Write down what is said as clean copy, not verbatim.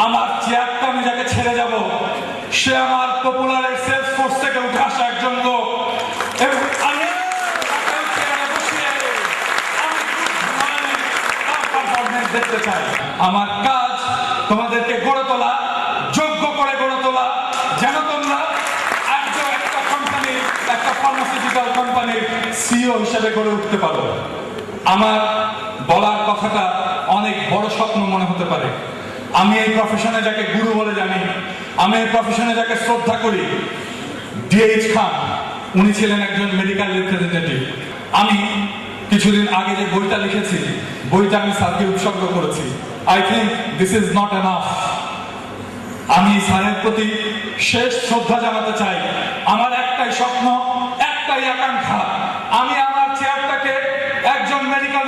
আমার চেয়ারটা আমি যাকে ছেড়ে যাব সে আমার পপুলারের সেলস ফোর্স থেকে উঠে আসা একজন লোক, এবং আমি দেখতে চাই। আমার কাজ তোমাদেরকে গড়ে তোলা, যোগ্য করে গড়ে তোলা, যেন তোমরা একটা কোম্পানির, একটা ফার্মাসিউটিক্যাল কোম্পানির সিইও হিসেবে গড়ে উঠতে পারো। আমার বলার কথাটা অনেক বড় স্বপ্ন মনে হতে পারে। আমি এই প্রফেশনে যাকে গুরু বলে জানি, আমি এই প্রফেশনে যাকে শ্রদ্ধা করি, ডিএইচ খান, উনি ছিলেন একজন মেডিকেল রিপ্রেজেন্টেটিভ। আমি কিছুদিন আগে যে বইটা লিখেছি, বইটা আমি স্যারকে উৎসর্গ করেছি। I think this is not enough. আমি স্যারের প্রতি শেষ শ্রদ্ধা জানাতে চাই। আমার একটাই স্বপ্ন, একটাই আকাঙ্ক্ষা, আমি আমার চেয়ারটাকে একজন মেডিকেল